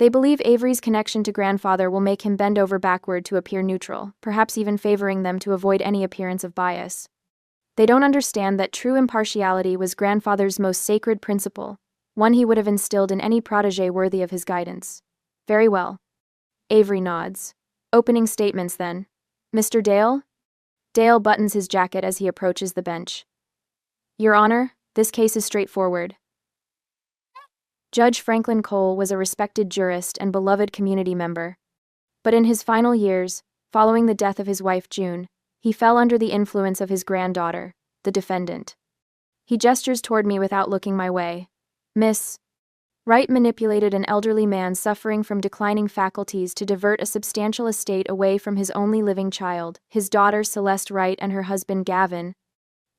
They believe Avery's connection to grandfather will make him bend over backward to appear neutral, perhaps even favoring them to avoid any appearance of bias. They don't understand that true impartiality was grandfather's most sacred principle, one he would have instilled in any protege worthy of his guidance. Very well. Avery nods. Opening statements then. Mr. Dale? Dale buttons his jacket as he approaches the bench. Your Honor, this case is straightforward. Judge Franklin Cole was a respected jurist and beloved community member. But in his final years, following the death of his wife June, he fell under the influence of his granddaughter, the defendant. He gestures toward me without looking my way. Miss Wright manipulated an elderly man suffering from declining faculties to divert a substantial estate away from his only living child, his daughter Celeste Wright, and her husband Gavin,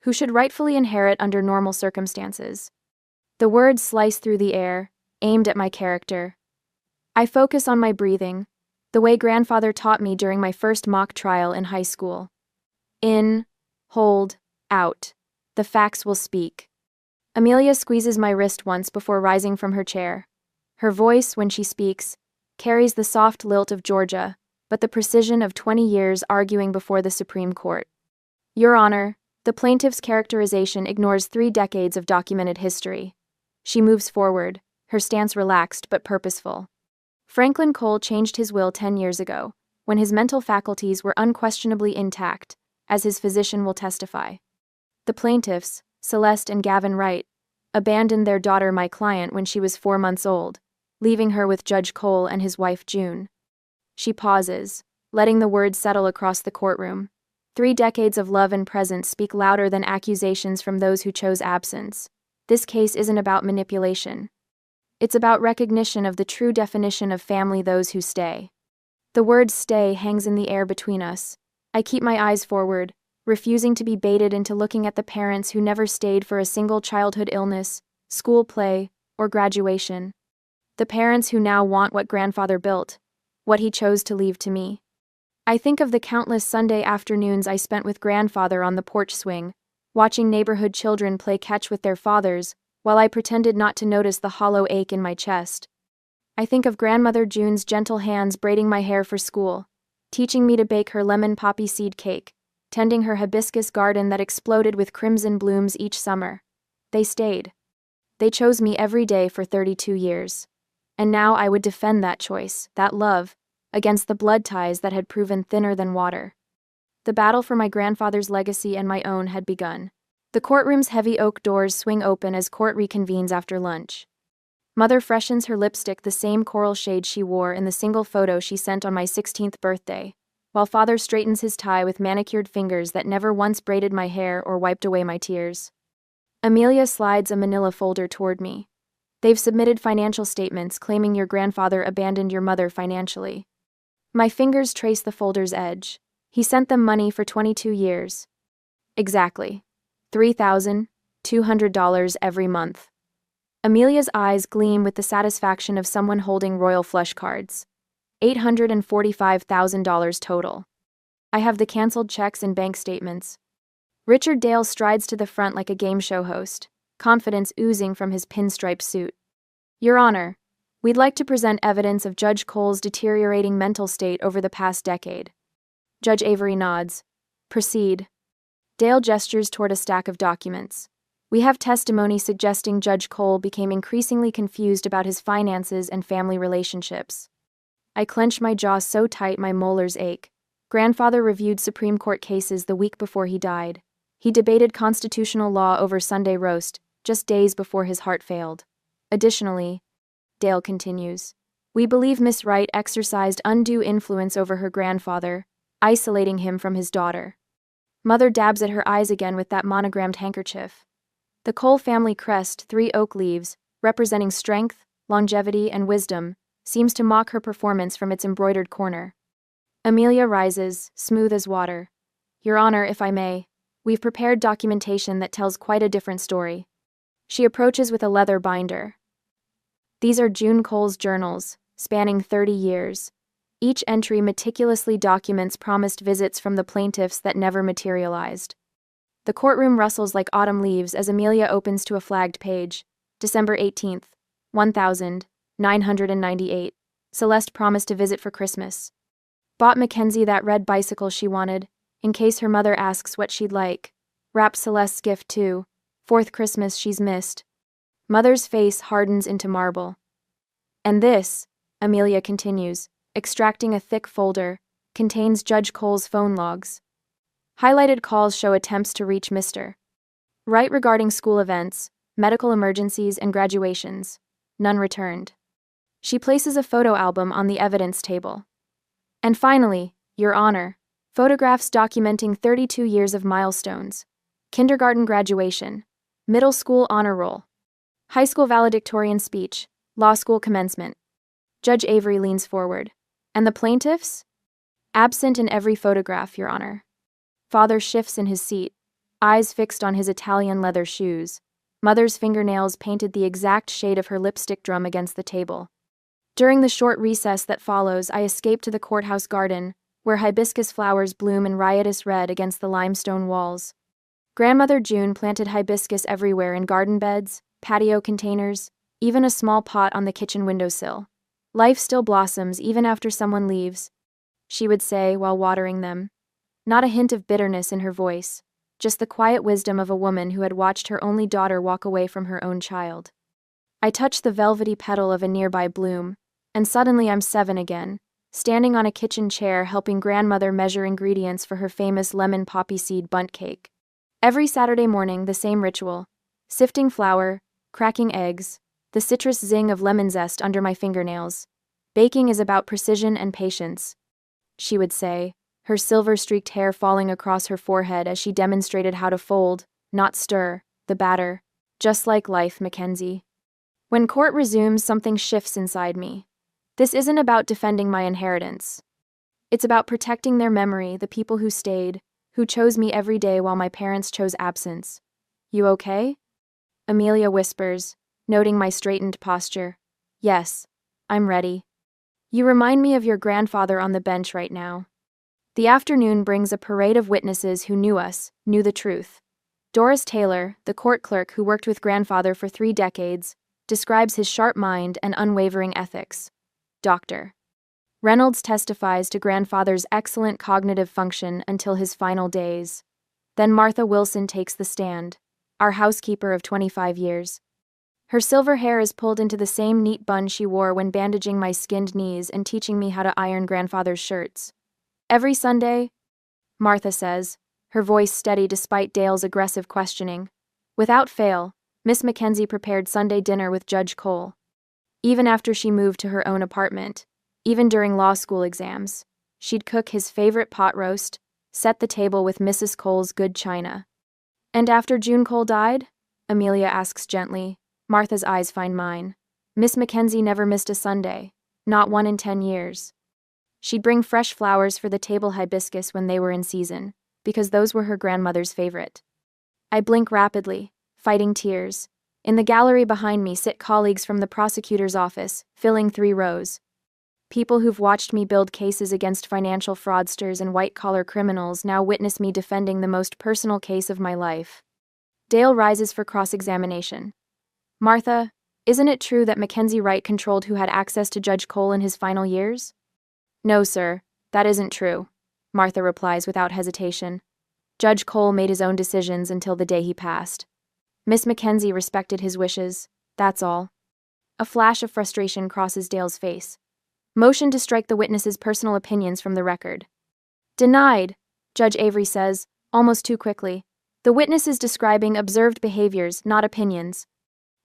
who should rightfully inherit under normal circumstances. The words slice through the air, aimed at my character. I focus on my breathing, the way grandfather taught me during my first mock trial in high school. In, hold, out. The facts will speak. Amelia squeezes my wrist once before rising from her chair. Her voice, when she speaks, carries the soft lilt of Georgia, but the precision of 20 years arguing before the Supreme Court. Your Honor, the plaintiff's characterization ignores 3 decades of documented history. She moves forward, her stance relaxed but purposeful. Franklin Cole changed his will 10 years ago, when his mental faculties were unquestionably intact, as his physician will testify. The plaintiffs, Celeste and Gavin Wright, abandoned their daughter, my client, when she was 4 months old, leaving her with Judge Cole and his wife June. She pauses, letting the words settle across the courtroom. 3 decades of love and presence speak louder than accusations from those who chose absence. This case isn't about manipulation. It's about recognition of the true definition of family: those who stay. The word stay hangs in the air between us. I keep my eyes forward, refusing to be baited into looking at the parents who never stayed for a single childhood illness, school play, or graduation. The parents who now want what grandfather built, what he chose to leave to me. I think of the countless Sunday afternoons I spent with grandfather on the porch swing, watching neighborhood children play catch with their fathers, while I pretended not to notice the hollow ache in my chest. I think of grandmother June's gentle hands braiding my hair for school, teaching me to bake her lemon poppy seed cake, tending her hibiscus garden that exploded with crimson blooms each summer. They stayed. They chose me every day for 32 years. And now I would defend that choice, that love, against the blood ties that had proven thinner than water. The battle for my grandfather's legacy and my own had begun. The courtroom's heavy oak doors swing open as court reconvenes after lunch. Mother freshens her lipstick the same coral shade she wore in the single photo she sent on my 16th birthday, while father straightens his tie with manicured fingers that never once braided my hair or wiped away my tears. Amelia slides a manila folder toward me. They've submitted financial statements claiming your grandfather abandoned your mother financially. My fingers trace the folder's edge. He sent them money for 22 years. Exactly. $3,200 every month. Amelia's eyes gleam with the satisfaction of someone holding royal flush cards. $845,000 total. I have the canceled checks and bank statements. Richard Dale strides to the front like a game show host, confidence oozing from his pinstripe suit. Your Honor, we'd like to present evidence of Judge Cole's deteriorating mental state over the past decade. Judge Avery nods. Proceed. Dale gestures toward a stack of documents. We have testimony suggesting Judge Cole became increasingly confused about his finances and family relationships. I clench my jaw so tight my molars ache. Grandfather reviewed Supreme Court cases the week before he died. He debated constitutional law over Sunday roast, just days before his heart failed. Additionally, Dale continues, we believe Miss Wright exercised undue influence over her grandfather, isolating him from his daughter. Mother dabs at her eyes again with that monogrammed handkerchief. The Cole family crest, 3 oak leaves, representing strength, longevity, and wisdom, seems to mock her performance from its embroidered corner. Amelia rises, smooth as water. Your Honor, if I may, we've prepared documentation that tells quite a different story. She approaches with a leather binder. These are June Cole's journals, spanning 30 years. Each entry meticulously documents promised visits from the plaintiffs that never materialized. The courtroom rustles like autumn leaves as Amelia opens to a flagged page. December 18th, 1998. Celeste promised to visit for Christmas. Bought Mackenzie that red bicycle she wanted, in case her mother asks what she'd like. Wrapped Celeste's gift too. Fourth Christmas she's missed. Mother's face hardens into marble. And this, Amelia continues, extracting a thick folder, contains Judge Cole's phone logs. Highlighted calls show attempts to reach Mr. Wright regarding school events, medical emergencies, and graduations. None returned. She places a photo album on the evidence table. And finally, Your Honor, photographs documenting 32 years of milestones. Kindergarten graduation, middle school honor roll, high school valedictorian speech, law school commencement. Judge Avery leans forward. And the plaintiffs? Absent in every photograph, Your Honor. Father shifts in his seat, eyes fixed on his Italian leather shoes. Mother's fingernails painted the exact shade of her lipstick drum against the table. During the short recess that follows, I escape to the courthouse garden, where hibiscus flowers bloom in riotous red against the limestone walls. Grandmother June planted hibiscus everywhere in garden beds, patio containers, even a small pot on the kitchen windowsill. Life still blossoms even after someone leaves, she would say while watering them. Not a hint of bitterness in her voice, just the quiet wisdom of a woman who had watched her only daughter walk away from her own child. I touch the velvety petal of a nearby bloom, and suddenly I'm 7 again, standing on a kitchen chair helping grandmother measure ingredients for her famous lemon poppy seed bundt cake. Every Saturday morning, the same ritual: sifting flour, cracking eggs, the citrus zing of lemon zest under my fingernails. Baking is about precision and patience, she would say, her silver-streaked hair falling across her forehead as she demonstrated how to fold, not stir, the batter. Just like life, Mackenzie. When court resumes, something shifts inside me. This isn't about defending my inheritance. It's about protecting their memory, the people who stayed, who chose me every day while my parents chose absence. You okay? Amelia whispers, noting my straightened posture. Yes, I'm ready. You remind me of your grandfather on the bench right now. The afternoon brings a parade of witnesses who knew us, knew the truth. Doris Taylor, the court clerk who worked with grandfather for 3 decades, describes his sharp mind and unwavering ethics. Dr. Reynolds testifies to grandfather's excellent cognitive function until his final days. Then Martha Wilson takes the stand, our housekeeper of 25 years. Her silver hair is pulled into the same neat bun she wore when bandaging my skinned knees and teaching me how to iron grandfather's shirts. Every Sunday, Martha says, her voice steady despite Dale's aggressive questioning. Without fail, Miss Mackenzie prepared Sunday dinner with Judge Cole. Even after she moved to her own apartment, even during law school exams, she'd cook his favorite pot roast, set the table with Mrs. Cole's good china. And after June Cole died? Amelia asks gently. Martha's eyes find mine. Miss Mackenzie never missed a Sunday, not one in 10 years. She'd bring fresh flowers for the table hibiscus when they were in season, because those were her grandmother's favorite. I blink rapidly, fighting tears. In the gallery behind me sit colleagues from the prosecutor's office, filling 3 rows. People who've watched me build cases against financial fraudsters and white-collar criminals now witness me defending the most personal case of my life. Dale rises for cross-examination. Martha, isn't it true that Mackenzie Wright controlled who had access to Judge Cole in his final years? No, sir, that isn't true, Martha replies without hesitation. Judge Cole made his own decisions until the day he passed. Miss Mackenzie respected his wishes, that's all. A flash of frustration crosses Dale's face. Motion to strike the witness's personal opinions from the record. Denied, Judge Avery says, almost too quickly. The witness is describing observed behaviors, not opinions.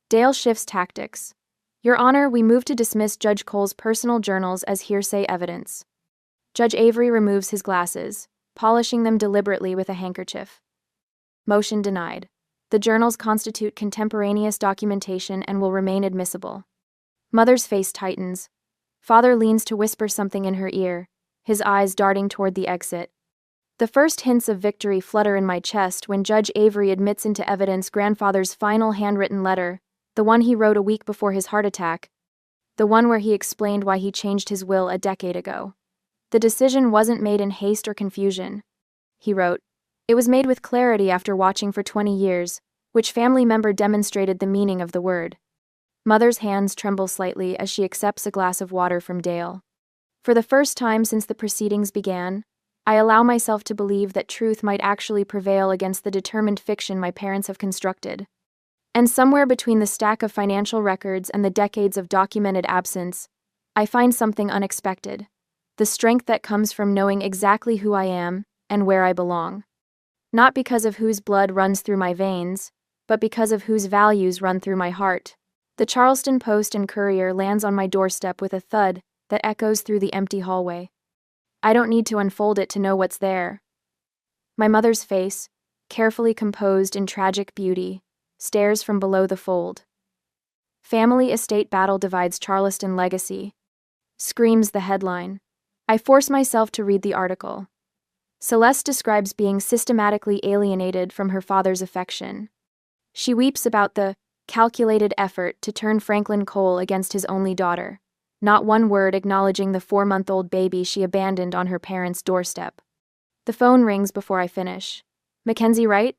Dale shifts tactics. Your Honor, we move to dismiss Judge Cole's personal journals as hearsay evidence. Judge Avery removes his glasses, polishing them deliberately with a handkerchief. Motion denied. The journals constitute contemporaneous documentation and will remain admissible. Mother's face tightens. Father leans to whisper something in her ear, his eyes darting toward the exit. The first hints of victory flutter in my chest when Judge Avery admits into evidence grandfather's final handwritten letter, the one he wrote a week before his heart attack, the one where he explained why he changed his will a decade ago. The decision wasn't made in haste or confusion, he wrote. It was made with clarity after watching for 20 years, which family member demonstrated the meaning of the word. Mother's hands tremble slightly as she accepts a glass of water from Dale. For the first time since the proceedings began, I allow myself to believe that truth might actually prevail against the determined fiction my parents have constructed. And somewhere between the stack of financial records and the decades of documented absence, I find something unexpected. The strength that comes from knowing exactly who I am and where I belong. Not because of whose blood runs through my veins, but because of whose values run through my heart. The Charleston Post and Courier lands on my doorstep with a thud that echoes through the empty hallway. I don't need to unfold it to know what's there. My mother's face, carefully composed in tragic beauty, stares from below the fold. Family estate battle divides Charleston legacy, screams the headline. I force myself to read the article. Celeste describes being systematically alienated from her father's affection. She weeps about the calculated effort to turn Franklin Cole against his only daughter, not one word acknowledging the 4-month-old baby she abandoned on her parents' doorstep. The phone rings before I finish. Mackenzie, right?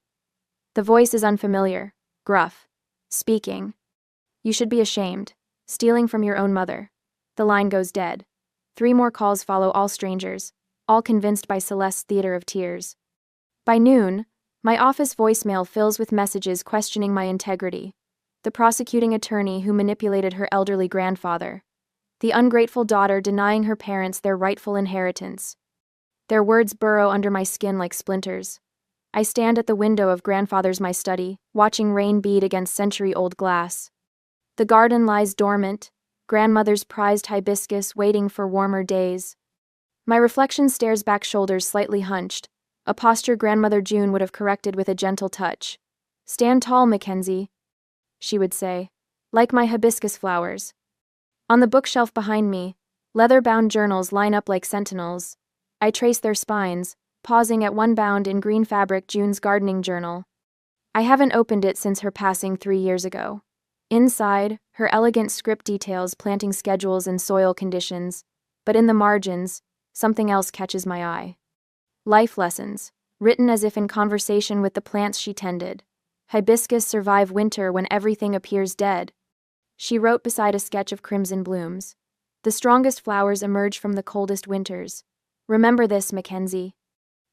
The voice is unfamiliar, gruff. Speaking. You should be ashamed. Stealing from your own mother. The line goes dead. 3 more calls follow, all strangers, all convinced by Celeste's theater of tears. By noon, my office voicemail fills with messages questioning my integrity. The prosecuting attorney who manipulated her elderly grandfather. The ungrateful daughter denying her parents their rightful inheritance. Their words burrow under my skin like splinters. I stand at the window of grandfather's my study, watching rain bead against century-old glass. The garden lies dormant, grandmother's prized hibiscus waiting for warmer days. My reflection stares back, shoulders slightly hunched, a posture Grandmother June would have corrected with a gentle touch. Stand tall, Mackenzie, she would say, like my hibiscus flowers. On the bookshelf behind me, leather-bound journals line up like sentinels. I trace their spines, pausing at one bound in green fabric, June's gardening journal. I haven't opened it since her passing 3 years ago. Inside, her elegant script details planting schedules and soil conditions, but in the margins, something else catches my eye. Life lessons, written as if in conversation with the plants she tended. Hibiscus survive winter when everything appears dead. She wrote beside a sketch of crimson blooms. The strongest flowers emerge from the coldest winters. Remember this, Mackenzie.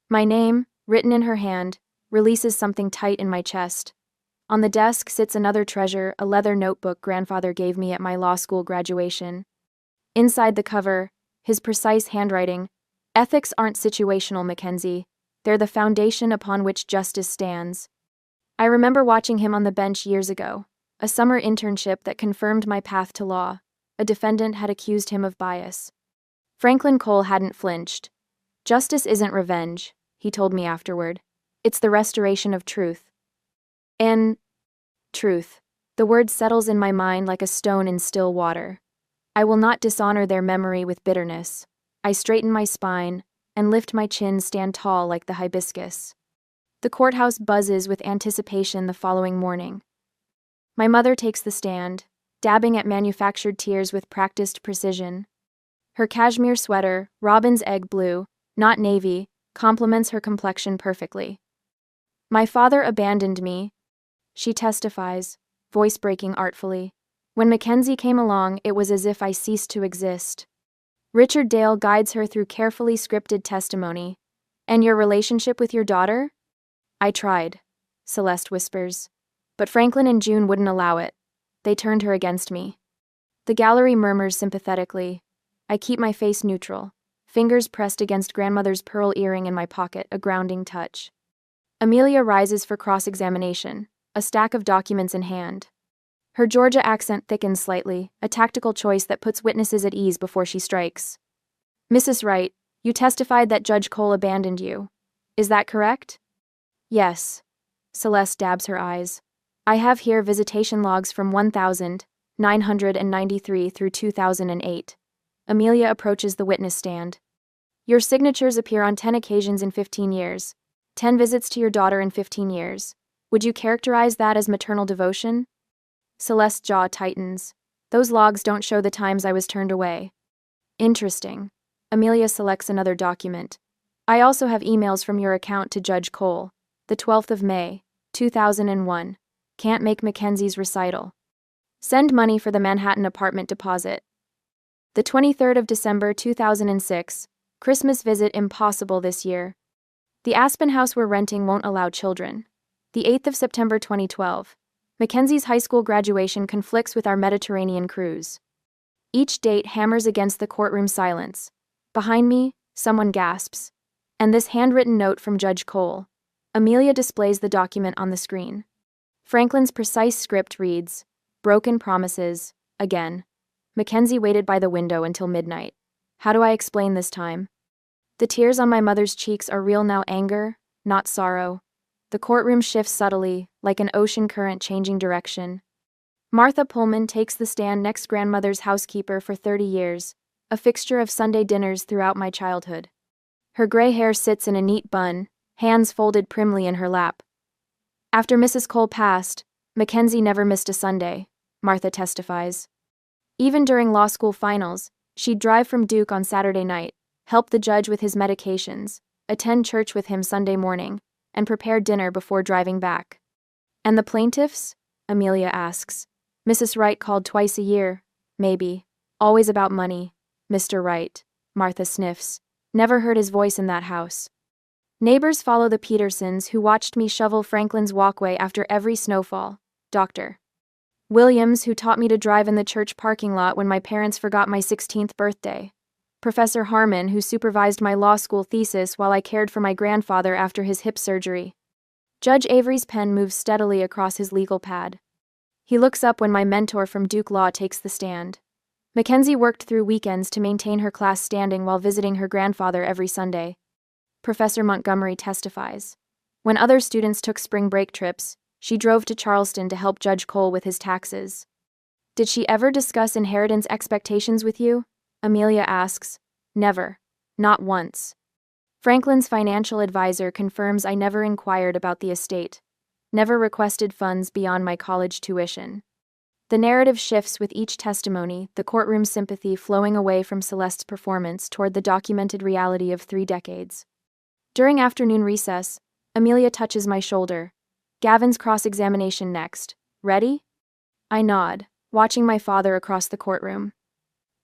My name, written in her hand, releases something tight in my chest. On the desk sits another treasure, a leather notebook grandfather gave me at my law school graduation. Inside the cover, his precise handwriting. Ethics aren't situational, Mackenzie. They're the foundation upon which justice stands. I remember watching him on the bench years ago, a summer internship that confirmed my path to law. A defendant had accused him of bias. Franklin Cole hadn't flinched. Justice isn't revenge, he told me afterward. It's the restoration of truth. And truth. The word settles in my mind like a stone in still water. I will not dishonor their memory with bitterness. I straighten my spine and lift my chin, stand tall like the hibiscus. The courthouse buzzes with anticipation the following morning. My mother takes the stand, dabbing at manufactured tears with practiced precision. Her cashmere sweater, robin's egg blue, not navy, complements her complexion perfectly. My father abandoned me, she testifies, voice breaking artfully. When Mackenzie came along, it was as if I ceased to exist. Richard Dale guides her through carefully scripted testimony. And your relationship with your daughter? I tried, Celeste whispers. But Franklin and June wouldn't allow it. They turned her against me. The gallery murmurs sympathetically. I keep my face neutral, fingers pressed against grandmother's pearl earring in my pocket, a grounding touch. Amelia rises for cross-examination, a stack of documents in hand. Her Georgia accent thickens slightly, a tactical choice that puts witnesses at ease before she strikes. Mrs. Wright, you testified that Judge Cole abandoned you. Is that correct? Yes. Celeste dabs her eyes. I have here visitation logs from 1993 through 2008. Amelia approaches the witness stand. Your signatures appear on 10 occasions in 15 years. 10 visits to your daughter in 15 years. Would you characterize that as maternal devotion? Celeste's jaw tightens. Those logs don't show the times I was turned away. Interesting. Amelia selects another document. I also have emails from your account to Judge Cole. The 12th of May, 2001. Can't make Mackenzie's recital. Send money for the Manhattan apartment deposit. The 23rd of December 2006. Christmas visit impossible this year. The Aspen house we're renting won't allow children. The 8th of September 2012. Mackenzie's high school graduation conflicts with our Mediterranean cruise. Each date hammers against the courtroom silence. Behind me, someone gasps. And this handwritten note from Judge Cole. Amelia displays the document on the screen. Franklin's precise script reads, "Broken promises, again." Mackenzie waited by the window until midnight. How do I explain this time? The tears on my mother's cheeks are real now, anger, not sorrow. The courtroom shifts subtly, like an ocean current changing direction. Martha Pullman takes the stand next, grandmother's housekeeper for 30 years, a fixture of Sunday dinners throughout my childhood. Her gray hair sits in a neat bun, hands folded primly in her lap. After Mrs. Cole passed, Mackenzie never missed a Sunday, Martha testifies. Even during law school finals, she'd drive from Duke on Saturday night, help the judge with his medications, attend church with him Sunday morning, and prepare dinner before driving back. And the plaintiffs? Amelia asks. Mrs. Wright called twice a year, maybe. Always about money. Mr. Wright, Martha sniffs. Never heard his voice in that house. Neighbors follow the Petersons, who watched me shovel Franklin's walkway after every snowfall. Dr. Williams, who taught me to drive in the church parking lot when my parents forgot my 16th birthday. Professor Harmon, who supervised my law school thesis while I cared for my grandfather after his hip surgery. Judge Avery's pen moves steadily across his legal pad. He looks up when my mentor from Duke Law takes the stand. Mackenzie worked through weekends to maintain her class standing while visiting her grandfather every Sunday. Professor Montgomery testifies. When other students took spring break trips, she drove to Charleston to help Judge Cole with his taxes. Did she ever discuss inheritance expectations with you? Amelia asks. Never. Not once. Franklin's financial advisor confirms I never inquired about the estate. Never requested funds beyond my college tuition. The narrative shifts with each testimony, the courtroom sympathy flowing away from Celeste's performance toward the documented reality of 3 decades. During afternoon recess, Amelia touches my shoulder. Gavin's cross-examination next. Ready? I nod, watching my father across the courtroom.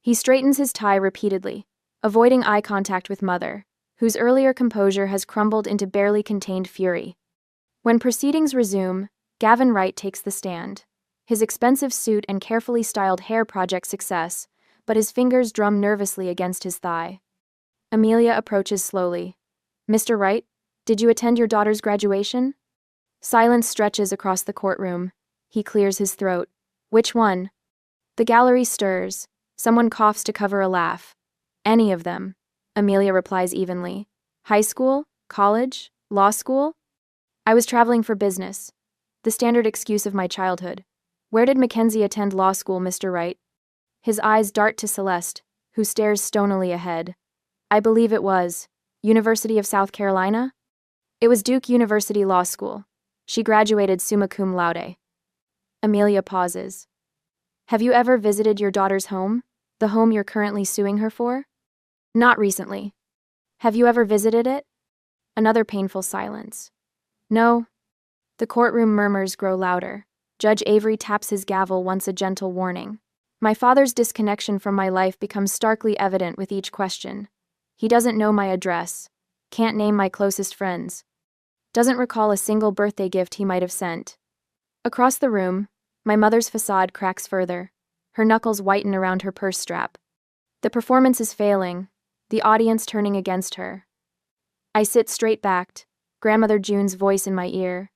He straightens his tie repeatedly, avoiding eye contact with Mother, whose earlier composure has crumbled into barely contained fury. When proceedings resume, Gavin Wright takes the stand. His expensive suit and carefully styled hair project success, but his fingers drum nervously against his thigh. Amelia approaches slowly. Mr. Wright, did you attend your daughter's graduation? Silence stretches across the courtroom. He clears his throat. Which one? The gallery stirs. Someone coughs to cover a laugh. Any of them, Amelia replies evenly. High school? College? Law school? I was traveling for business. The standard excuse of my childhood. Where did Mackenzie attend law school, Mr. Wright? His eyes dart to Celeste, who stares stonily ahead. I believe it was University of South Carolina? It was Duke University Law School. She graduated summa cum laude. Amelia pauses. Have you ever visited your daughter's home? The home you're currently suing her for? Not recently. Have you ever visited it? Another painful silence. No. The courtroom murmurs grow louder. Judge Avery taps his gavel once, a gentle warning. My father's disconnection from my life becomes starkly evident with each question. He doesn't know my address. Can't name my closest friends. Doesn't recall a single birthday gift he might have sent. Across the room, my mother's facade cracks further. Her knuckles whiten around her purse strap. The performance is failing, the audience turning against her. I sit straight-backed, Grandmother June's voice in my ear.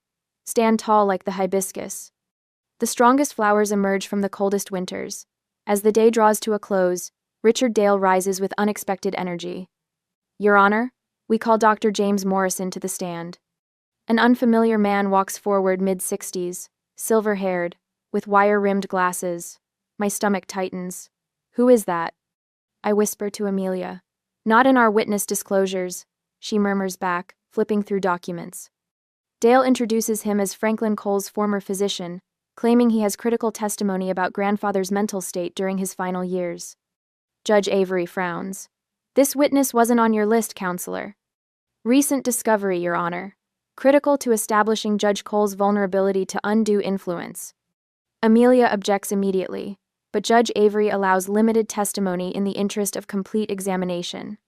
Stand tall like the hibiscus. The strongest flowers emerge from the coldest winters. As the day draws to a close, Richard Dale rises with unexpected energy. Your Honor, we call Dr. James Morrison to the stand. An unfamiliar man walks forward, mid-60s, silver-haired, with wire-rimmed glasses. My stomach tightens. Who is that? I whisper to Amelia. Not in our witness disclosures, she murmurs back, flipping through documents. Dale introduces him as Franklin Cole's former physician, claiming he has critical testimony about grandfather's mental state during his final years. Judge Avery frowns. This witness wasn't on your list, counselor. Recent discovery, Your Honor. Critical to establishing Judge Cole's vulnerability to undue influence. Amelia objects immediately, but Judge Avery allows limited testimony in the interest of complete examination.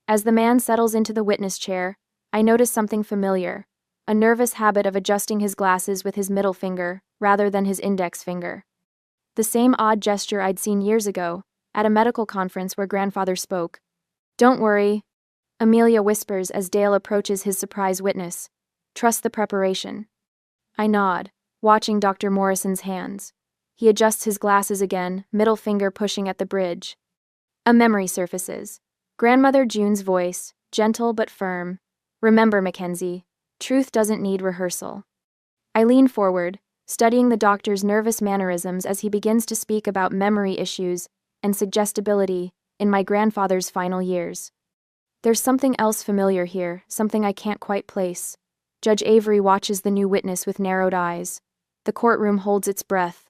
As the man settles into the witness chair, I notice something familiar, a nervous habit of adjusting his glasses with his middle finger rather than his index finger. The same odd gesture I'd seen years ago, at a medical conference where grandfather spoke. "Don't worry," Amelia whispers as Dale approaches his surprise witness. "Trust the preparation." I nod, watching Dr. Morrison's hands. He adjusts his glasses again, middle finger pushing at the bridge. A memory surfaces. Grandmother June's voice, gentle but firm. "Remember, Mackenzie, truth doesn't need rehearsal." I lean forward, studying the doctor's nervous mannerisms as he begins to speak about memory issues and suggestibility in my grandfather's final years. There's something else familiar here, something I can't quite place. Judge Avery watches the new witness with narrowed eyes. The courtroom holds its breath.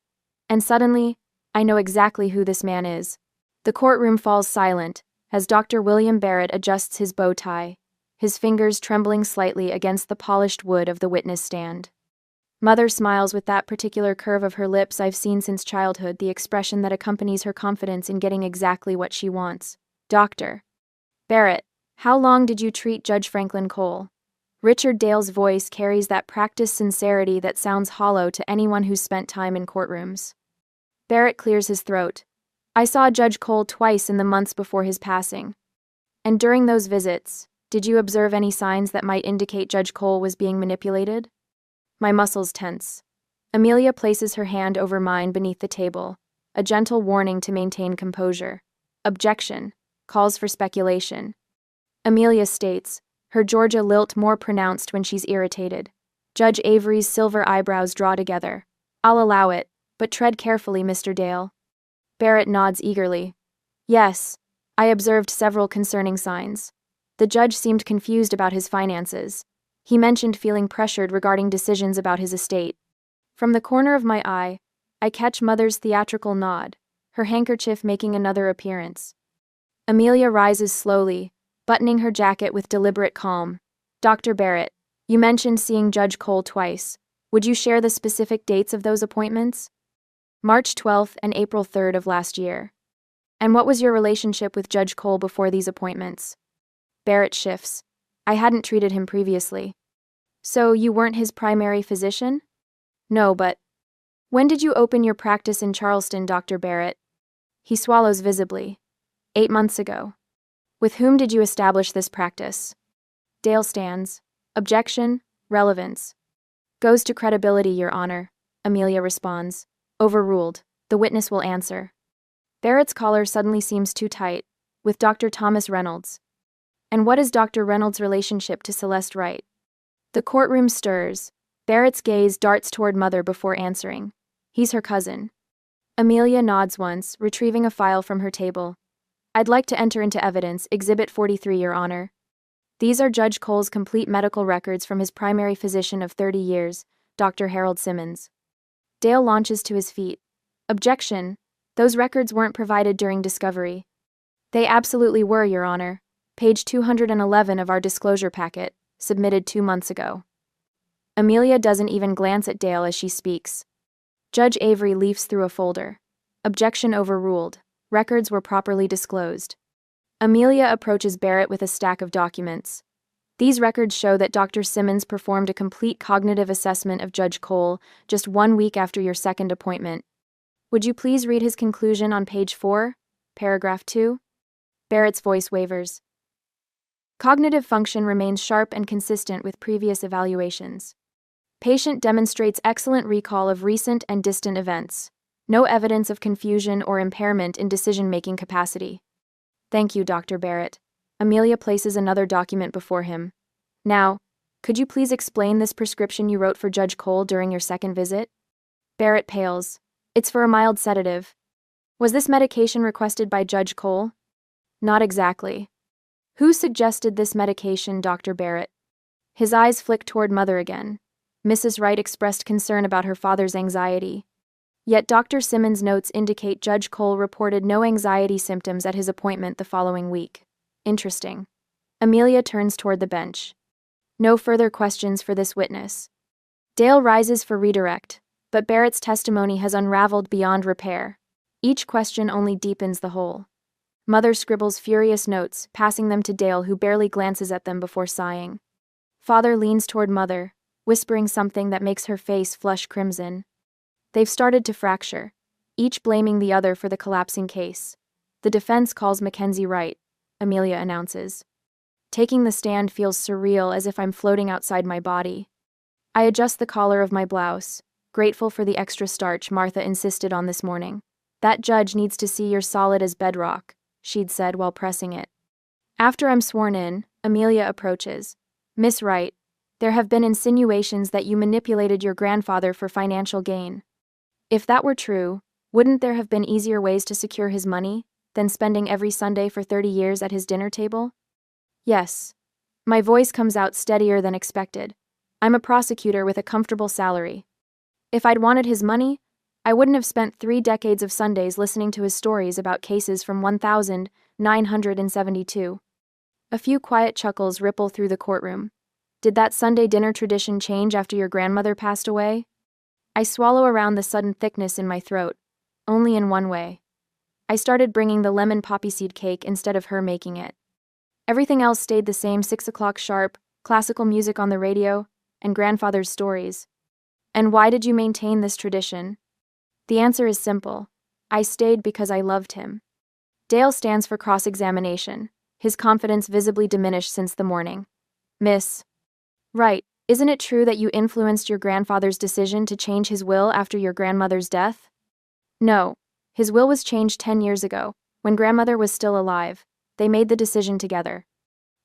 And suddenly, I know exactly who this man is. The courtroom falls silent as Dr. William Barrett adjusts his bow tie, his fingers trembling slightly against the polished wood of the witness stand. Mother smiles with that particular curve of her lips I've seen since childhood, the expression that accompanies her confidence in getting exactly what she wants. "Dr. Barrett, how long did you treat Judge Franklin Cole?" Richard Dale's voice carries that practiced sincerity that sounds hollow to anyone who's spent time in courtrooms. Barrett clears his throat. "I saw Judge Cole twice in the months before his passing. And during those visits, did you observe any signs that might indicate Judge Cole was being manipulated?" My muscles tense. Amelia places her hand over mine beneath the table, a gentle warning to maintain composure. Objection. Calls for speculation. Amelia states, her Georgia lilt more pronounced when she's irritated. Judge Avery's silver eyebrows draw together. "I'll allow it, but tread carefully, Mr. Dale." Barrett nods eagerly. "Yes, I observed several concerning signs. The judge seemed confused about his finances. He mentioned feeling pressured regarding decisions about his estate." From the corner of my eye, I catch Mother's theatrical nod, her handkerchief making another appearance. Amelia rises slowly, buttoning her jacket with deliberate calm. "Dr. Barrett, you mentioned seeing Judge Cole twice. Would you share the specific dates of those appointments?" "March 12th and April 3rd of last year." "And what was your relationship with Judge Cole before these appointments?" Barrett shifts. "I hadn't treated him previously." "So you weren't his primary physician?" "No, but..." "When did you open your practice in Charleston, Dr. Barrett?" He swallows visibly. 8 months ago." "With whom did you establish this practice?" Dale stands. "Objection, relevance." "Goes to credibility, Your Honor," Amelia responds. "Overruled. The witness will answer." Barrett's collar suddenly seems too tight, with Dr. Thomas Reynolds. "And what is Dr. Reynolds' relationship to Celeste Wright?" The courtroom stirs. Barrett's gaze darts toward Mother before answering. "He's her cousin." Amelia nods once, retrieving a file from her table. "I'd like to enter into evidence, Exhibit 43, Your Honor." These are Judge Cole's complete medical records from his primary physician of 30 years, Dr. Harold Simmons. Dale launches to his feet. "Objection. Those records weren't provided during discovery." "They absolutely were, Your Honor. Page 211 of our disclosure packet, submitted 2 months ago." Amelia doesn't even glance at Dale as she speaks. Judge Avery leafs through a folder. "Objection overruled. Records were properly disclosed." Amelia approaches Barrett with a stack of documents. "These records show that Dr. Simmons performed a complete cognitive assessment of Judge Cole just 1 week after your second appointment. Would you please read his conclusion on page 4, paragraph 2? Barrett's voice wavers. "Cognitive function remains sharp and consistent with previous evaluations. Patient demonstrates excellent recall of recent and distant events. No evidence of confusion or impairment in decision-making capacity." "Thank you, Dr. Barrett." Amelia places another document before him. "Now, could you please explain this prescription you wrote for Judge Cole during your second visit?" Barrett pales. "It's for a mild sedative." "Was this medication requested by Judge Cole?" "Not exactly." "Who suggested this medication, Dr. Barrett?" His eyes flick toward Mother again. Mrs. Wright expressed concern about her father's anxiety. Yet Dr. Simmons' notes indicate Judge Cole reported no anxiety symptoms at his appointment the following week. Interesting. Amelia turns toward the bench. No further questions for this witness. Dale rises for redirect. But Barrett's testimony has unraveled beyond repair. Each question only deepens the hole. Mother scribbles furious notes, passing them to Dale, who barely glances at them before sighing. Father leans toward Mother, whispering something that makes her face flush crimson. They've started to fracture, each blaming the other for the collapsing case. The defense calls Mackenzie right, Amelia announces. Taking the stand feels surreal, as if I'm floating outside my body. I adjust the collar of my blouse, grateful for the extra starch Martha insisted on this morning. That judge needs to see you're solid as bedrock, she'd said while pressing it. After I'm sworn in, Amelia approaches. Miss Wright, there have been insinuations that you manipulated your grandfather for financial gain. If that were true, wouldn't there have been easier ways to secure his money than spending every Sunday for 30 years at his dinner table? Yes. My voice comes out steadier than expected. I'm a prosecutor with a comfortable salary. If I'd wanted his money, I wouldn't have spent 3 decades of Sundays listening to his stories about cases from 1972. A few quiet chuckles ripple through the courtroom. Did that Sunday dinner tradition change after your grandmother passed away? I swallow around the sudden thickness in my throat, only in one way. I started bringing the lemon poppy seed cake instead of her making it. Everything else stayed the same: 6 o'clock sharp, classical music on the radio, and grandfather's stories. And why did you maintain this tradition? The answer is simple. I stayed because I loved him. Dale stands for cross-examination, his confidence visibly diminished since the morning. Miss Wright, isn't it true that you influenced your grandfather's decision to change his will after your grandmother's death? No. His will was changed 10 years ago, when grandmother was still alive. They made the decision together.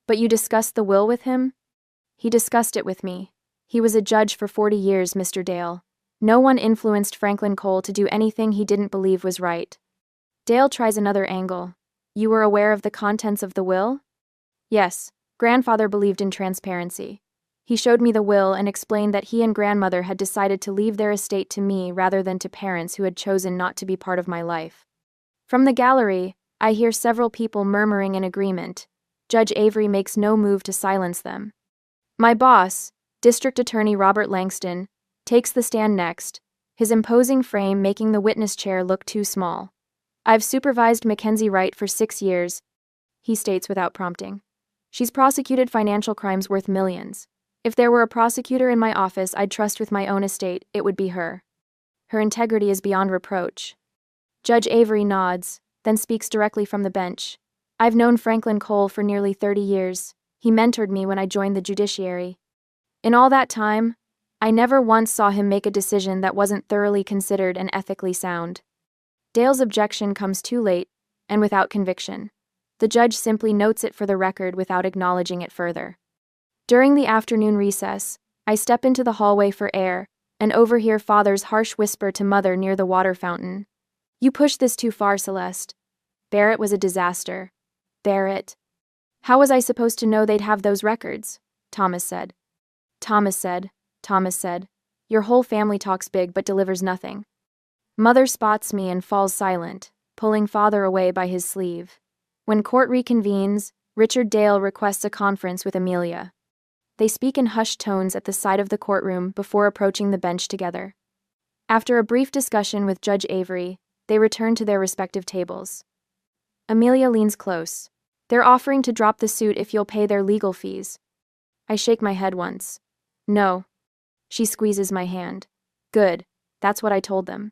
But you discussed the will with him? He discussed it with me. He was a judge for 40 years, Mr. Dale. No one influenced Franklin Cole to do anything he didn't believe was right. Dale tries another angle. You were aware of the contents of the will? Yes. Grandfather believed in transparency. He showed me the will and explained that he and grandmother had decided to leave their estate to me rather than to parents who had chosen not to be part of my life. From the gallery, I hear several people murmuring in agreement. Judge Avery makes no move to silence them. My boss, District Attorney Robert Langston, takes the stand next, his imposing frame making the witness chair look too small. I've supervised Mackenzie Wright for 6 years, he states without prompting. She's prosecuted financial crimes worth millions. If there were a prosecutor in my office I'd trust with my own estate, it would be her. Her integrity is beyond reproach. Judge Avery nods, then speaks directly from the bench. I've known Franklin Cole for nearly 30 years. He mentored me when I joined the judiciary. In all that time, I never once saw him make a decision that wasn't thoroughly considered and ethically sound. Dale's objection comes too late, and without conviction. The judge simply notes it for the record without acknowledging it further. During the afternoon recess, I step into the hallway for air and overhear Father's harsh whisper to Mother near the water fountain. You pushed this too far, Celeste. Barrett was a disaster. Barrett. How was I supposed to know they'd have those records? Thomas said. Thomas said. Your whole family talks big but delivers nothing. Mother spots me and falls silent, pulling Father away by his sleeve. When court reconvenes, Richard Dale requests a conference with Amelia. They speak in hushed tones at the side of the courtroom before approaching the bench together. After a brief discussion with Judge Avery, they return to their respective tables. Amelia leans close. They're offering to drop the suit if you'll pay their legal fees. I shake my head once. No. She squeezes my hand. Good. That's what I told them.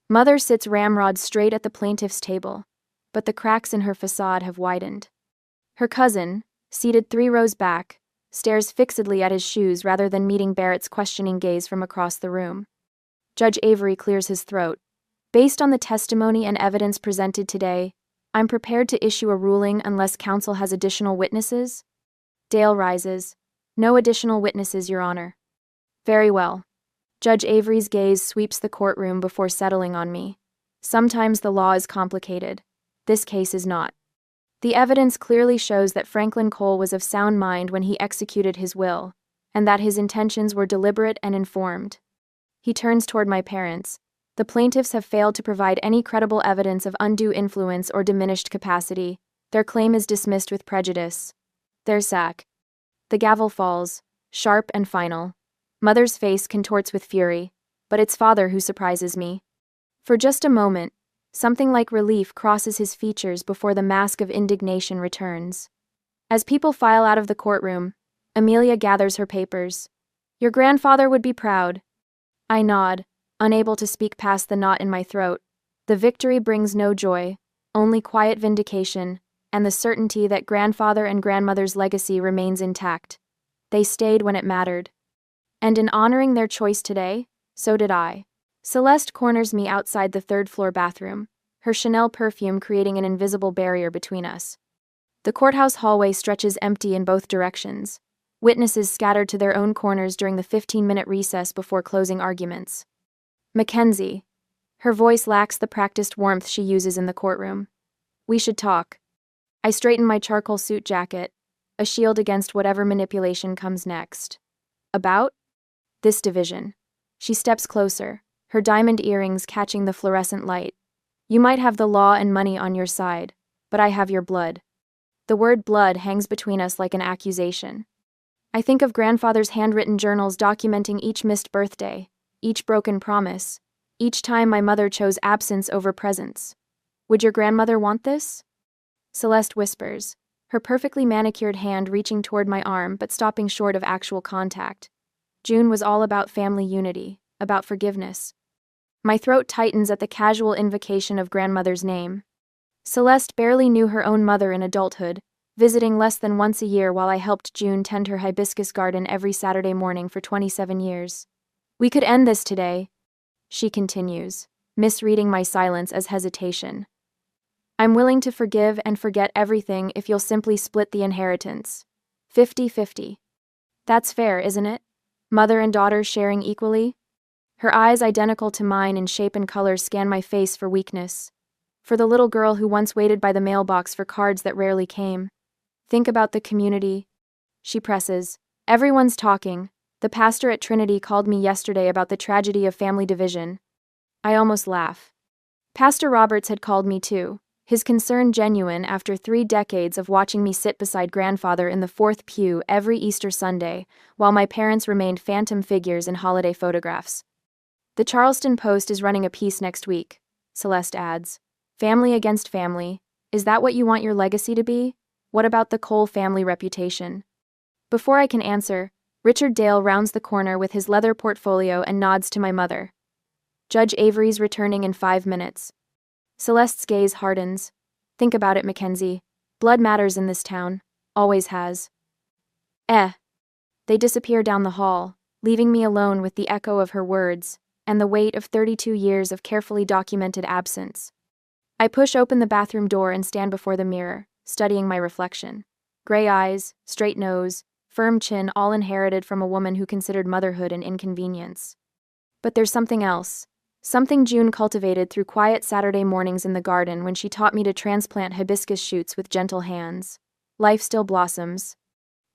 Mother sits ramrod straight at the plaintiff's table, but the cracks in her facade have widened. Her cousin, seated 3 rows back, stares fixedly at his shoes rather than meeting Barrett's questioning gaze from across the room. Judge Avery clears his throat. Based on the testimony and evidence presented today, I'm prepared to issue a ruling unless counsel has additional witnesses. Dale rises. No additional witnesses, Your Honor. Very well. Judge Avery's gaze sweeps the courtroom before settling on me. Sometimes the law is complicated. This case is not. The evidence clearly shows that Franklin Cole was of sound mind when he executed his will, and that his intentions were deliberate and informed. He turns toward my parents. The plaintiffs have failed to provide any credible evidence of undue influence or diminished capacity. Their claim is dismissed with prejudice. Their sack. The gavel falls, sharp and final. Mother's face contorts with fury. but it's father who surprises me. For just a moment, something like relief crosses his features before the mask of indignation returns. As people file out of the courtroom, Amelia gathers her papers. Your grandfather would be proud. I nod, unable to speak past the knot in my throat. The victory brings no joy, only quiet vindication, and the certainty that grandfather and grandmother's legacy remains intact. They stayed when it mattered. And in honoring their choice today, so did I. Celeste corners me outside the third-floor bathroom, her Chanel perfume creating an invisible barrier between us. The courthouse hallway stretches empty in both directions, witnesses scattered to their own corners during the 15-minute recess before closing arguments. Mackenzie. Her voice lacks the practiced warmth she uses in the courtroom. We should talk. I straighten my charcoal suit jacket, a shield against whatever manipulation comes next. About? This division. She steps closer, her diamond earrings catching the fluorescent light. You might have the law and money on your side, but I have your blood. The word blood hangs between us like an accusation. I think of grandfather's handwritten journals documenting each missed birthday, each broken promise, each time my mother chose absence over presence. Would your grandmother want this? Celeste whispers, her perfectly manicured hand reaching toward my arm but stopping short of actual contact. June was all about family unity, about forgiveness. My throat tightens at the casual invocation of grandmother's name. Celeste barely knew her own mother in adulthood, visiting less than once a year while I helped June tend her hibiscus garden every Saturday morning for 27 years. We could end this today, she continues, misreading my silence as hesitation. I'm willing to forgive and forget everything if you'll simply split the inheritance. 50-50. That's fair, isn't it? Mother and daughter sharing equally? Her eyes identical to mine in shape and color scan my face for weakness. For the little girl who once waited by the mailbox for cards that rarely came. Think about the community. She presses. Everyone's talking. The pastor at Trinity called me yesterday about the tragedy of family division. I almost laugh. Pastor Roberts had called me too, his concern genuine after 3 decades of watching me sit beside grandfather in the 4th pew every Easter Sunday, while my parents remained phantom figures in holiday photographs. The Charleston Post is running a piece next week, Celeste adds. Family against family. Is that what you want your legacy to be? What about the Cole family reputation? Before I can answer, Richard Dale rounds the corner with his leather portfolio and nods to my mother. Judge Avery's returning in 5 minutes. Celeste's gaze hardens. Think about it, Mackenzie. Blood matters in this town. Always has. They disappear down the hall, leaving me alone with the echo of her words and the weight of 32 years of carefully documented absence. I push open the bathroom door and stand before the mirror, studying my reflection. Gray eyes, straight nose, firm chin, all inherited from a woman who considered motherhood an inconvenience. But there's something else. Something June cultivated through quiet Saturday mornings in the garden when she taught me to transplant hibiscus shoots with gentle hands. Life still blossoms,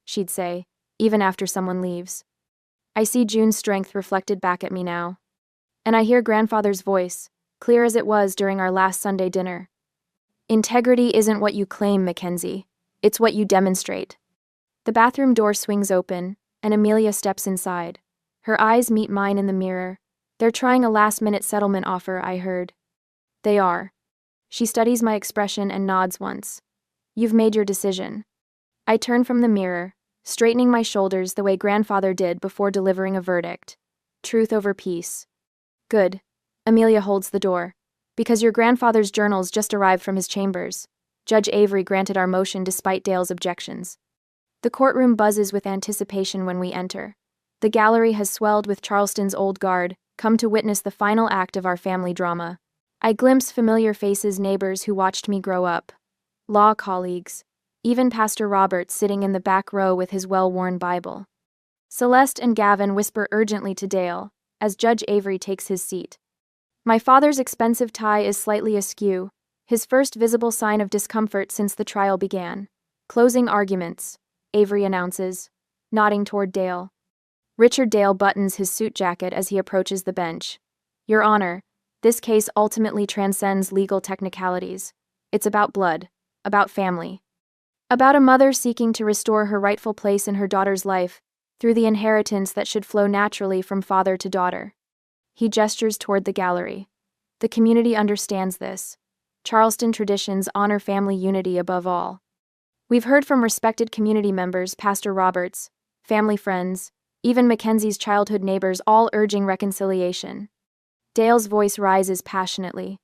she'd say, even after someone leaves. I see June's strength reflected back at me now. And I hear grandfather's voice, clear as it was during our last Sunday dinner. Integrity isn't what you claim, Mackenzie. It's what you demonstrate. The bathroom door swings open, and Amelia steps inside. Her eyes meet mine in the mirror. They're trying a last-minute settlement offer, I heard. They are. She studies my expression and nods once. You've made your decision. I turn from the mirror, straightening my shoulders the way grandfather did before delivering a verdict. Truth over peace. Good. Amelia holds the door. Because your grandfather's journals just arrived from his chambers. Judge Avery granted our motion despite Dale's objections. The courtroom buzzes with anticipation when we enter. The gallery has swelled with Charleston's old guard, come to witness the final act of our family drama. I glimpse familiar faces, neighbors who watched me grow up. Law colleagues. Even Pastor Roberts sitting in the back row with his well-worn Bible. Celeste and Gavin whisper urgently to Dale, as Judge Avery takes his seat. My father's expensive tie is slightly askew, his first visible sign of discomfort since the trial began. Closing arguments, Avery announces, nodding toward Dale. Richard Dale buttons his suit jacket as he approaches the bench. Your Honor, this case ultimately transcends legal technicalities. It's about blood, about family. About a mother seeking to restore her rightful place in her daughter's life through the inheritance that should flow naturally from father to daughter. He gestures toward the gallery. The community understands this. Charleston traditions honor family unity above all. We've heard from respected community members, Pastor Roberts, family friends, even Mackenzie's childhood neighbors, all urging reconciliation. Dale's voice rises passionately.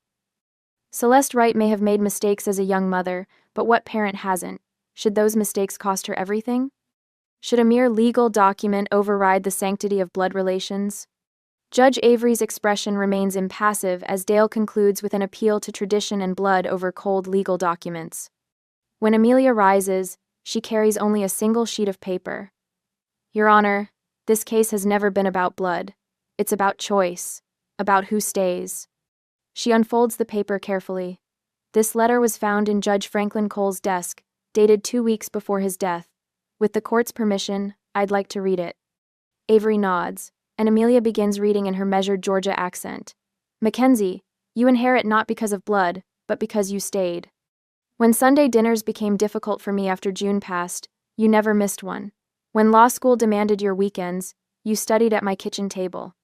Celeste Wright may have made mistakes as a young mother, but what parent hasn't? Should those mistakes cost her everything? Should a mere legal document override the sanctity of blood relations? Judge Avery's expression remains impassive as Dale concludes with an appeal to tradition and blood over cold legal documents. When Amelia rises, she carries only a single sheet of paper. Your Honor, this case has never been about blood. It's about choice, about who stays. She unfolds the paper carefully. This letter was found in Judge Franklin Cole's desk, dated 2 weeks before his death. With the court's permission, I'd like to read it. Avery nods, and Amelia begins reading in her measured Georgia accent. Mackenzie, you inherit not because of blood, but because you stayed. When Sunday dinners became difficult for me after June passed, you never missed one. When law school demanded your weekends, you studied at my kitchen table.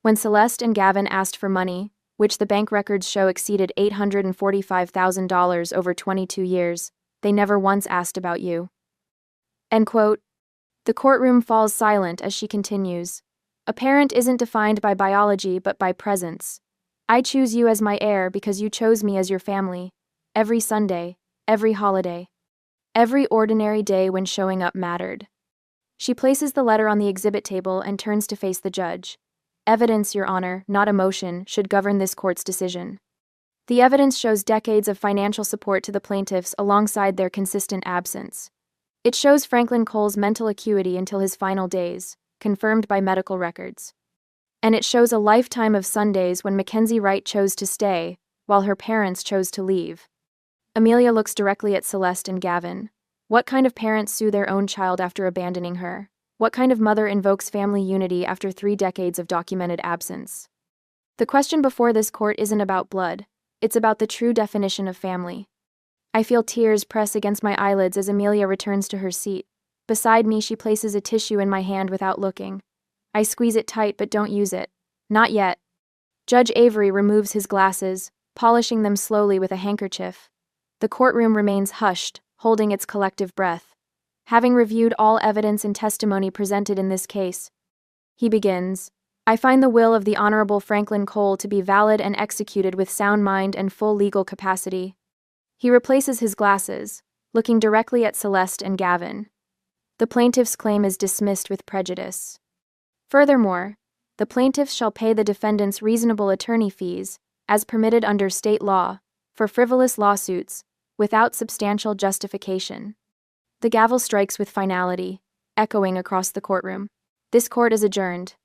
When Celeste and Gavin asked for money, which the bank records show exceeded $845,000 over 22 years, they never once asked about you. End quote. The courtroom falls silent as she continues. A parent isn't defined by biology but by presence. I choose you as my heir because you chose me as your family. Every Sunday, every holiday, every ordinary day when showing up mattered. She places the letter on the exhibit table and turns to face the judge. Evidence, Your Honor, not emotion, should govern this court's decision. The evidence shows decades of financial support to the plaintiffs alongside their consistent absence. It shows Franklin Cole's mental acuity until his final days, confirmed by medical records. And it shows a lifetime of Sundays when Mackenzie Wright chose to stay, while her parents chose to leave. Amelia looks directly at Celeste and Gavin. What kind of parents sue their own child after abandoning her? What kind of mother invokes family unity after 3 decades of documented absence? The question before this court isn't about blood. It's about the true definition of family. I feel tears press against my eyelids as Amelia returns to her seat. Beside me, she places a tissue in my hand without looking. I squeeze it tight but don't use it. Not yet. Judge Avery removes his glasses, polishing them slowly with a handkerchief. The courtroom remains hushed, holding its collective breath. Having reviewed all evidence and testimony presented in this case, he begins. I find the will of the Honorable Franklin Cole to be valid and executed with sound mind and full legal capacity. He replaces his glasses, looking directly at Celeste and Gavin. The plaintiff's claim is dismissed with prejudice. Furthermore, the plaintiffs shall pay the defendants reasonable attorney fees, as permitted under state law, for frivolous lawsuits, without substantial justification. The gavel strikes with finality, echoing across the courtroom. This court is adjourned.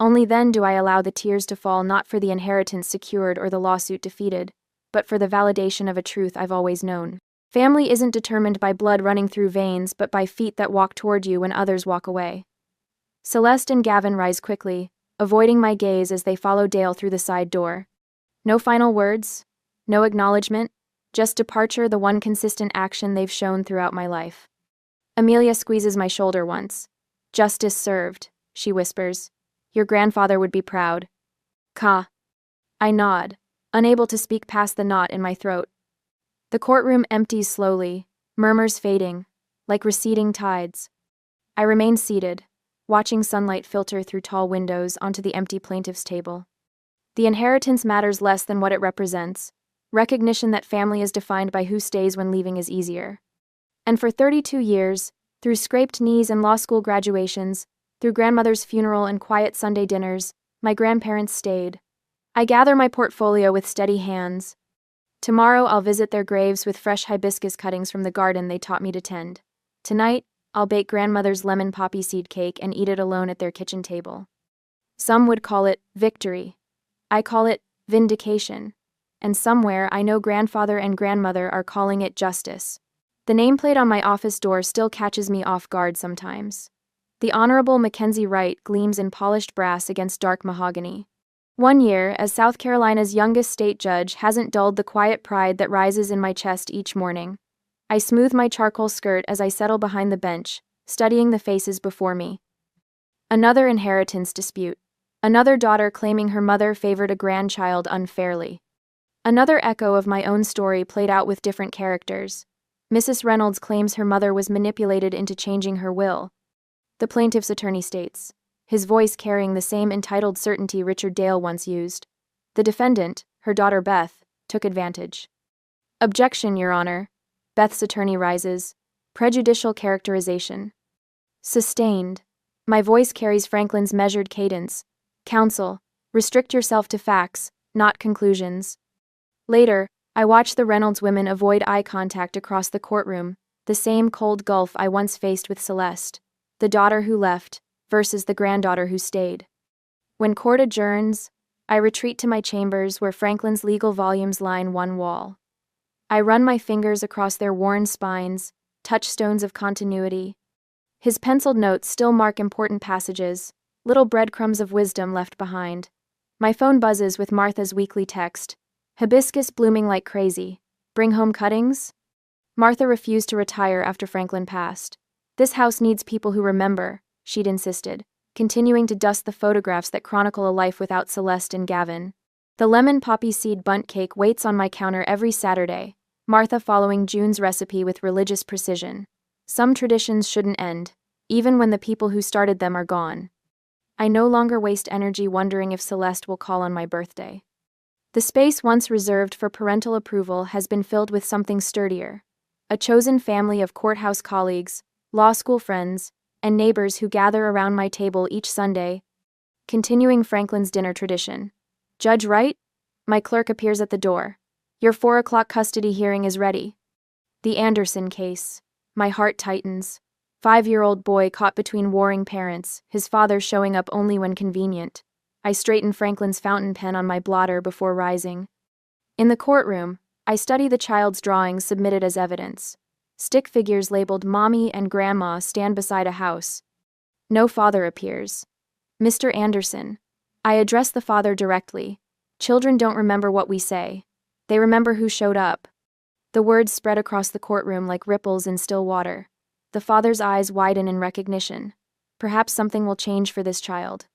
Only then do I allow the tears to fall, not for the inheritance secured or the lawsuit defeated, but for the validation of a truth I've always known. Family isn't determined by blood running through veins, but by feet that walk toward you when others walk away. Celeste and Gavin rise quickly, avoiding my gaze as they follow Dale through the side door. No final words, no acknowledgement, just departure, the one consistent action they've shown throughout my life. Amelia squeezes my shoulder once. Justice served, she whispers. Your grandfather would be proud. Ka. I nod, unable to speak past the knot in my throat. The courtroom empties slowly, murmurs fading, like receding tides. I remain seated, watching sunlight filter through tall windows onto the empty plaintiff's table. The inheritance matters less than what it represents. Recognition that family is defined by who stays when leaving is easier. And for 32 years, through scraped knees and law school graduations, through grandmother's funeral and quiet Sunday dinners, my grandparents stayed. I gather my portfolio with steady hands. Tomorrow I'll visit their graves with fresh hibiscus cuttings from the garden they taught me to tend. Tonight, I'll bake grandmother's lemon poppy seed cake and eat it alone at their kitchen table. Some would call it victory. I call it vindication. And somewhere I know grandfather and grandmother are calling it justice. The nameplate on my office door still catches me off guard sometimes. The Honorable Mackenzie Wright gleams in polished brass against dark mahogany. One year, as South Carolina's youngest state judge, hasn't dulled the quiet pride that rises in my chest each morning. I smooth my charcoal skirt as I settle behind the bench, studying the faces before me. Another inheritance dispute. Another daughter claiming her mother favored a grandchild unfairly. Another echo of my own story played out with different characters. Mrs. Reynolds claims her mother was manipulated into changing her will. The plaintiff's attorney states, his voice carrying the same entitled certainty Richard Dale once used. The defendant, her daughter Beth, took advantage. Objection, Your Honor. Beth's attorney rises. Prejudicial characterization. Sustained. My voice carries Franklin's measured cadence. Counsel, restrict yourself to facts, not conclusions. Later, I watch the Reynolds women avoid eye contact across the courtroom, the same cold gulf I once faced with Celeste, the daughter who left, versus the granddaughter who stayed. When court adjourns, I retreat to my chambers where Franklin's legal volumes line one wall. I run my fingers across their worn spines, touchstones of continuity. His penciled notes still mark important passages, little breadcrumbs of wisdom left behind. My phone buzzes with Martha's weekly text. Hibiscus blooming like crazy. Bring home cuttings? Martha refused to retire after Franklin passed. This house needs people who remember, she'd insisted, continuing to dust the photographs that chronicle a life without Celeste and Gavin. The lemon poppy seed bundt cake waits on my counter every Saturday, Martha following June's recipe with religious precision. Some traditions shouldn't end, even when the people who started them are gone. I no longer waste energy wondering if Celeste will call on my birthday. The space once reserved for parental approval has been filled with something sturdier. A chosen family of courthouse colleagues, law school friends, and neighbors who gather around my table each Sunday, continuing Franklin's dinner tradition. Judge Wright? My clerk appears at the door. Your 4 o'clock custody hearing is ready. The Anderson case. My heart tightens. 5-year-old boy caught between warring parents, his father showing up only when convenient. I straighten Franklin's fountain pen on my blotter before rising. In the courtroom, I study the child's drawings submitted as evidence. Stick figures labeled Mommy and Grandma stand beside a house. No father appears. Mr. Anderson. I address the father directly. Children don't remember what we say. They remember who showed up. The words spread across the courtroom like ripples in still water. The father's eyes widen in recognition. Perhaps something will change for this child.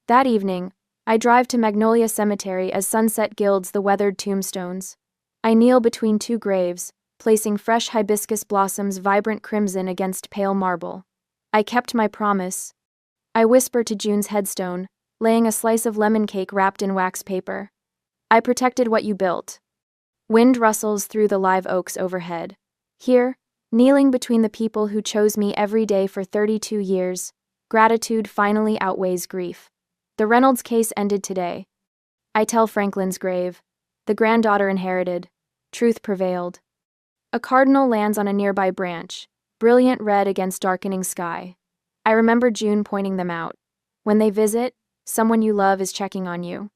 That evening, I drive to Magnolia Cemetery as sunset gilds the weathered tombstones. I kneel between two graves, placing fresh hibiscus blossoms vibrant crimson against pale marble. I kept my promise. I whisper to June's headstone, laying a slice of lemon cake wrapped in wax paper. I protected what you built. Wind rustles through the live oaks overhead. Here, kneeling between the people who chose me every day for 32 years, gratitude finally outweighs grief. The Reynolds case ended today. I tell Franklin's grave. The granddaughter inherited. Truth prevailed. A cardinal lands on a nearby branch, brilliant red against darkening sky. I remember June pointing them out. When they visit, someone you love is checking on you.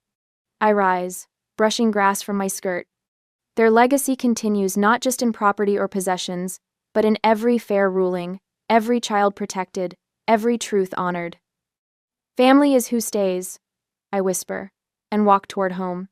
I rise, brushing grass from my skirt. Their legacy continues not just in property or possessions, but in every fair ruling, every child protected, every truth honored. Family is who stays, I whisper, and walk toward home.